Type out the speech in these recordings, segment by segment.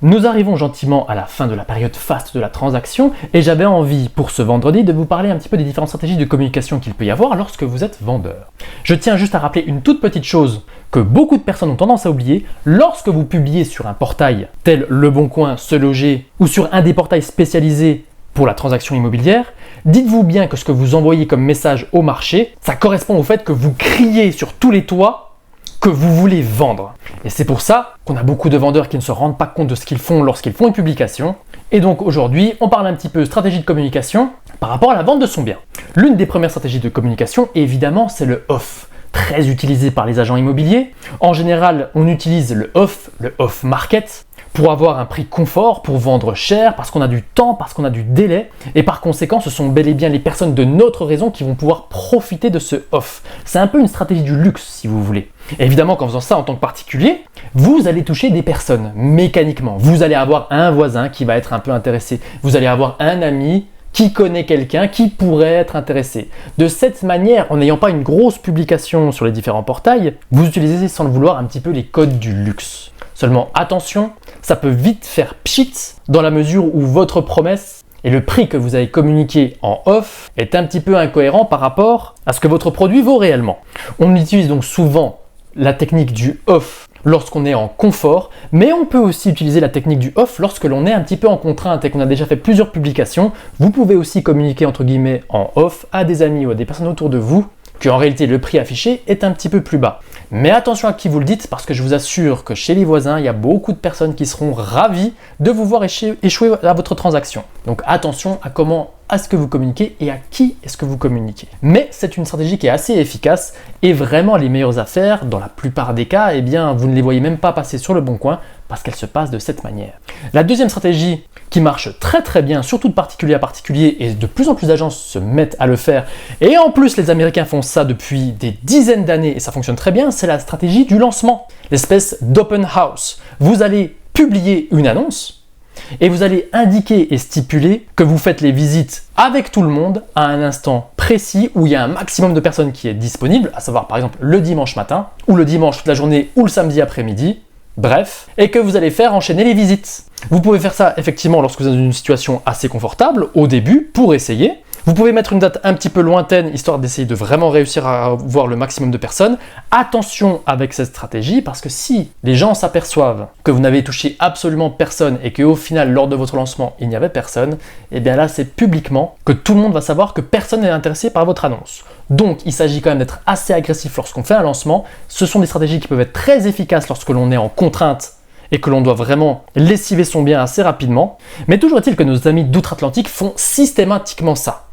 Nous arrivons gentiment à la fin de la période faste de la transaction et j'avais envie pour ce vendredi de vous parler un petit peu des différentes stratégies de communication qu'il peut y avoir lorsque vous êtes vendeur. Je tiens juste à rappeler une toute petite chose que beaucoup de personnes ont tendance à oublier. Lorsque vous publiez sur un portail tel Le Bon Coin, Se Loger ou sur un des portails spécialisés pour la transaction immobilière, dites-vous bien que ce que vous envoyez comme message au marché, ça correspond au fait que vous criez sur tous les toits que vous voulez vendre. Et c'est pour ça qu'on a beaucoup de vendeurs qui ne se rendent pas compte de ce qu'ils font lorsqu'ils font une publication. Et donc aujourd'hui, on parle un petit peu stratégie de communication par rapport à la vente de son bien. L'une des premières stratégies de communication, évidemment, c'est le off. Très utilisé par les agents immobiliers. En général, on utilise le off market, pour avoir un prix confort, pour vendre cher, parce qu'on a du temps, parce qu'on a du délai. Et par conséquent, ce sont bel et bien les personnes de notre réseau qui vont pouvoir profiter de ce off. C'est un peu une stratégie du luxe, si vous voulez. Et évidemment, qu'en faisant ça en tant que particulier, vous allez toucher des personnes mécaniquement. Vous allez avoir un voisin qui va être un peu intéressé. Vous allez avoir un ami qui connaît quelqu'un qui pourrait être intéressé. De cette manière, en n'ayant pas une grosse publication sur les différents portails, vous utilisez sans le vouloir un petit peu les codes du luxe. Seulement attention, ça peut vite faire pchit dans la mesure où votre promesse et le prix que vous avez communiqué en off est un petit peu incohérent par rapport à ce que votre produit vaut réellement. On utilise donc souvent la technique du off lorsqu'on est en confort, mais on peut aussi utiliser la technique du off lorsque l'on est un petit peu en contrainte et qu'on a déjà fait plusieurs publications. Vous pouvez aussi communiquer entre guillemets en off à des amis ou à des personnes autour de vous qu'en réalité le prix affiché est un petit peu plus bas. Mais attention à qui vous le dites parce que je vous assure que chez les voisins, il y a beaucoup de personnes qui seront ravies de vous voir échouer à votre transaction. Donc attention à ce que vous communiquez et à qui est-ce que vous communiquez. Mais c'est une stratégie qui est assez efficace et vraiment les meilleures affaires, dans la plupart des cas, eh bien, vous ne les voyez même pas passer sur le bon coin parce qu'elles se passent de cette manière. La deuxième stratégie qui marche très très bien, surtout de particulier à particulier, et de plus en plus d'agences se mettent à le faire, et en plus les Américains font ça depuis des dizaines d'années et ça fonctionne très bien, c'est la stratégie du lancement, l'espèce d'open house. Vous allez publier une annonce, et vous allez indiquer et stipuler que vous faites les visites avec tout le monde à un instant précis où il y a un maximum de personnes qui est disponible, à savoir par exemple le dimanche matin, ou le dimanche toute la journée, ou le samedi après-midi, bref, et que vous allez faire enchaîner les visites. Vous pouvez faire ça effectivement lorsque vous êtes dans une situation assez confortable, au début, pour essayer. Vous pouvez mettre une date un petit peu lointaine, histoire d'essayer de vraiment réussir à voir le maximum de personnes. Attention avec cette stratégie, parce que si les gens s'aperçoivent que vous n'avez touché absolument personne et qu'au final, lors de votre lancement, il n'y avait personne, et bien là, c'est publiquement que tout le monde va savoir que personne n'est intéressé par votre annonce. Donc, il s'agit quand même d'être assez agressif lorsqu'on fait un lancement. Ce sont des stratégies qui peuvent être très efficaces lorsque l'on est en contrainte et que l'on doit vraiment lessiver son bien assez rapidement. Mais toujours est-il que nos amis d'outre-Atlantique font systématiquement ça.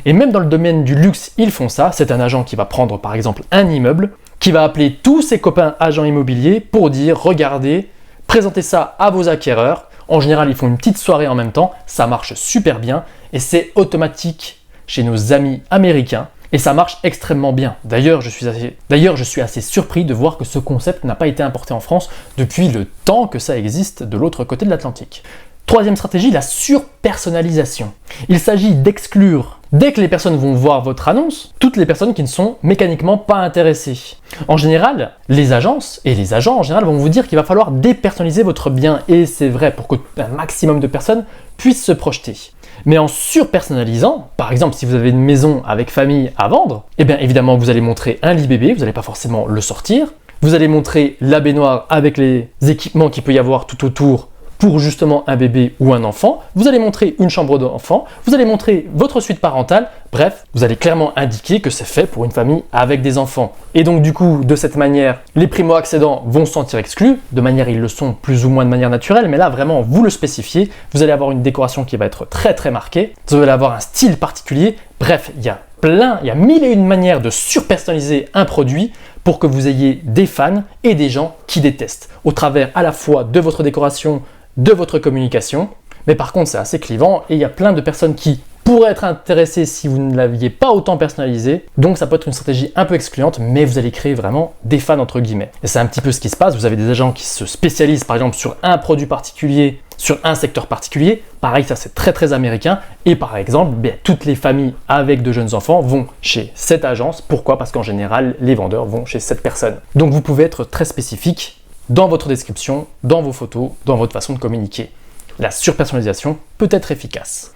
Et même dans le domaine du luxe, ils font ça. C'est un agent qui va prendre par exemple un immeuble, qui va appeler tous ses copains agents immobiliers pour dire « Regardez, présentez ça à vos acquéreurs ». En général, ils font une petite soirée en même temps, ça marche super bien et c'est automatique chez nos amis américains. Et ça marche extrêmement bien. D'ailleurs, je suis assez surpris de voir que ce concept n'a pas été importé en France depuis le temps que ça existe de l'autre côté de l'Atlantique. Troisième stratégie, la surpersonnalisation. Il s'agit d'exclure, dès que les personnes vont voir votre annonce, toutes les personnes qui ne sont mécaniquement pas intéressées. En général, les agences et les agents en général vont vous dire qu'il va falloir dépersonnaliser votre bien. Et c'est vrai pour qu'un maximum de personnes puissent se projeter. Mais en surpersonnalisant, par exemple si vous avez une maison avec famille à vendre, eh bien évidemment vous allez montrer un lit bébé, vous n'allez pas forcément le sortir, vous allez montrer la baignoire avec les équipements qu'il peut y avoir tout autour pour justement un bébé ou un enfant, vous allez montrer une chambre d'enfant, vous allez montrer votre suite parentale, bref, vous allez clairement indiquer que c'est fait pour une famille avec des enfants. Et donc du coup, de cette manière, les primo-accédants vont se sentir exclus, de manière ils le sont plus ou moins de manière naturelle, mais là vraiment vous le spécifiez, vous allez avoir une décoration qui va être très très marquée, vous allez avoir un style particulier, bref, il y a mille et une manières de surpersonnaliser un produit pour que vous ayez des fans et des gens qui détestent, au travers à la fois de votre décoration, de votre communication, mais par contre c'est assez clivant et il y a plein de personnes qui pourraient être intéressées si vous ne l'aviez pas autant personnalisé, donc ça peut être une stratégie un peu excluante, mais vous allez créer vraiment des fans entre guillemets. Et c'est un petit peu ce qui se passe, vous avez des agents qui se spécialisent par exemple sur un produit particulier, sur un secteur particulier, pareil ça c'est très très américain, et par exemple toutes les familles avec de jeunes enfants vont chez cette agence, pourquoi? Parce qu'en général les vendeurs vont chez cette personne. Donc vous pouvez être très spécifique dans votre description, dans vos photos, dans votre façon de communiquer. La surpersonnalisation peut être efficace.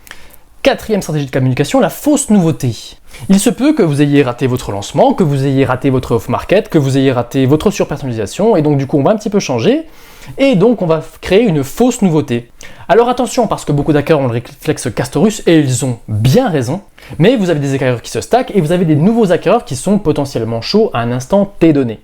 Quatrième stratégie de communication, la fausse nouveauté. Il se peut que vous ayez raté votre lancement, que vous ayez raté votre off-market, que vous ayez raté votre surpersonnalisation, et donc du coup on va un petit peu changer, et donc on va créer une fausse nouveauté. Alors attention, parce que beaucoup d'hackers ont le réflexe Castorus, et ils ont bien raison, mais vous avez des hackers qui se stackent, et vous avez des nouveaux hackers qui sont potentiellement chauds à un instant T donné.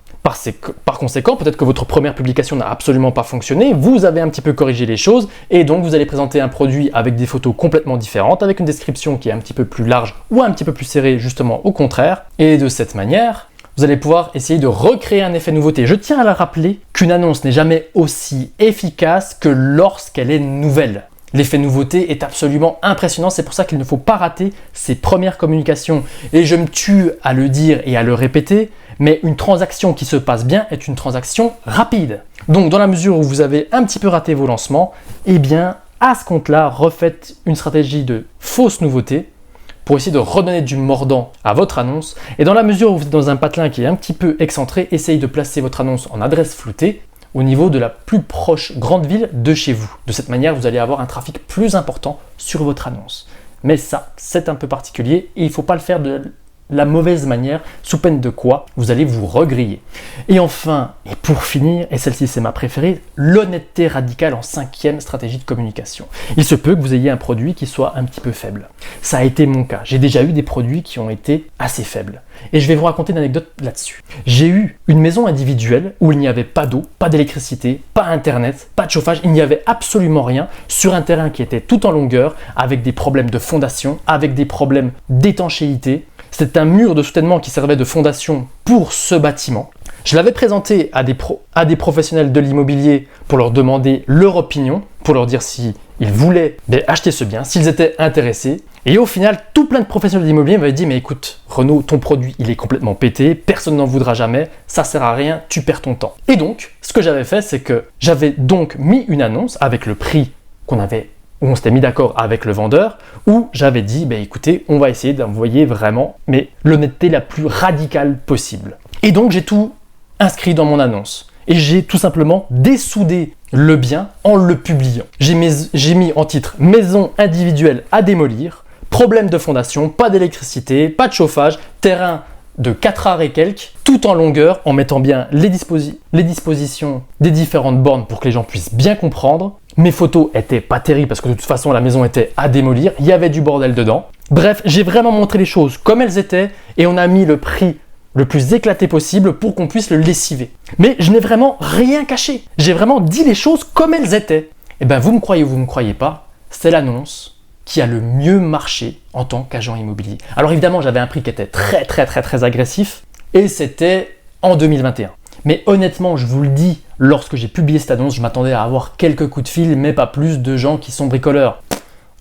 Par conséquent, peut-être que votre première publication n'a absolument pas fonctionné, vous avez un petit peu corrigé les choses, et donc vous allez présenter un produit avec des photos complètement différentes, avec une description qui est un petit peu plus large ou un petit peu plus serrée, justement au contraire, et de cette manière, vous allez pouvoir essayer de recréer un effet nouveauté. Je tiens à la rappeler qu'une annonce n'est jamais aussi efficace que lorsqu'elle est nouvelle. L'effet nouveauté est absolument impressionnant, c'est pour ça qu'il ne faut pas rater ces premières communications. Et je me tue à le dire et à le répéter, mais une transaction qui se passe bien est une transaction rapide. Donc dans la mesure où vous avez un petit peu raté vos lancements, eh bien à ce compte-là, refaites une stratégie de fausse nouveauté pour essayer de redonner du mordant à votre annonce. Et dans la mesure où vous êtes dans un patelin qui est un petit peu excentré, essayez de placer votre annonce en adresse floutée au niveau de la plus proche grande ville de chez vous. De cette manière, vous allez avoir un trafic plus important sur votre annonce. Mais ça, c'est un peu particulier et il ne faut pas le faire de la mauvaise manière, sous peine de quoi vous allez vous regriller. Et enfin, et pour finir, et celle-ci c'est ma préférée, l'honnêteté radicale en cinquième stratégie de communication. Il se peut que vous ayez un produit qui soit un petit peu faible. Ça a été mon cas. J'ai déjà eu des produits qui ont été assez faibles. Et je vais vous raconter une anecdote là-dessus. J'ai eu une maison individuelle où il n'y avait pas d'eau, pas d'électricité, pas internet, pas de chauffage, il n'y avait absolument rien sur un terrain qui était tout en longueur, avec des problèmes de fondation, avec des problèmes d'étanchéité. C'était un mur de soutènement qui servait de fondation pour ce bâtiment. Je l'avais présenté à des professionnels de l'immobilier pour leur demander leur opinion, pour leur dire s'ils voulaient acheter ce bien, s'ils étaient intéressés. Et au final, tout plein de professionnels de l'immobilier m'avaient dit « Mais écoute, Renaud, ton produit, il est complètement pété, personne n'en voudra jamais, ça sert à rien, tu perds ton temps. » Et donc, ce que j'avais fait, c'est que j'avais donc mis une annonce avec le prix où on s'était mis d'accord avec le vendeur, où j'avais dit, écoutez, on va essayer d'envoyer vraiment, mais l'honnêteté la plus radicale possible. Et donc, j'ai tout inscrit dans mon annonce. Et j'ai tout simplement dessoudé le bien en le publiant. J'ai mis en titre « Maison individuelle à démolir », problème de fondation, pas d'électricité, pas de chauffage, terrain de 4 arts et quelques, tout en longueur, en mettant bien les dispositions des différentes bornes pour que les gens puissent bien comprendre. Mes photos étaient pas terribles parce que de toute façon la maison était à démolir, il y avait du bordel dedans. Bref, j'ai vraiment montré les choses comme elles étaient et on a mis le prix le plus éclaté possible pour qu'on puisse le lessiver. Mais je n'ai vraiment rien caché, j'ai vraiment dit les choses comme elles étaient. Et vous me croyez ou vous me croyez pas, c'est l'annonce qui a le mieux marché en tant qu'agent immobilier. Alors évidemment, j'avais un prix qui était très agressif et c'était en 2021. Mais honnêtement, je vous le dis, lorsque j'ai publié cette annonce, je m'attendais à avoir quelques coups de fil, mais pas plus de gens qui sont bricoleurs.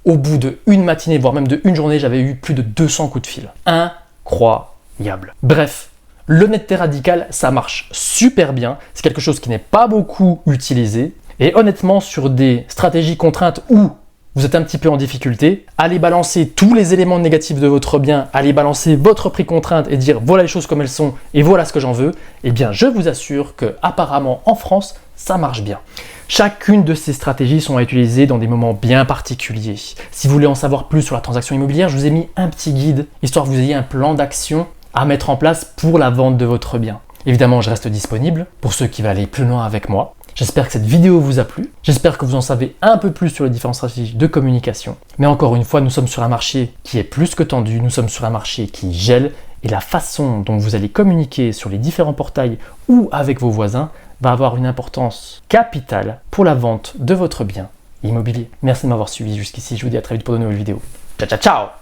Au bout d'une matinée, voire même d'une journée, j'avais eu plus de 200 coups de fil. Incroyable. Bref, l'honnêteté radicale, ça marche super bien. C'est quelque chose qui n'est pas beaucoup utilisé. Et honnêtement, sur des stratégies contraintes où vous êtes un petit peu en difficulté, allez balancer tous les éléments négatifs de votre bien, allez balancer votre prix contrainte et dire voilà les choses comme elles sont et voilà ce que j'en veux, eh bien je vous assure que apparemment en France, ça marche bien. Chacune de ces stratégies sont à utiliser dans des moments bien particuliers. Si vous voulez en savoir plus sur la transaction immobilière, je vous ai mis un petit guide, histoire que vous ayez un plan d'action à mettre en place pour la vente de votre bien. Évidemment, je reste disponible pour ceux qui veulent aller plus loin avec moi. J'espère que cette vidéo vous a plu, j'espère que vous en savez un peu plus sur les différentes stratégies de communication. Mais encore une fois, nous sommes sur un marché qui est plus que tendu, nous sommes sur un marché qui gèle et la façon dont vous allez communiquer sur les différents portails ou avec vos voisins va avoir une importance capitale pour la vente de votre bien immobilier. Merci de m'avoir suivi jusqu'ici, je vous dis à très vite pour de nouvelles vidéos. Ciao ciao ciao!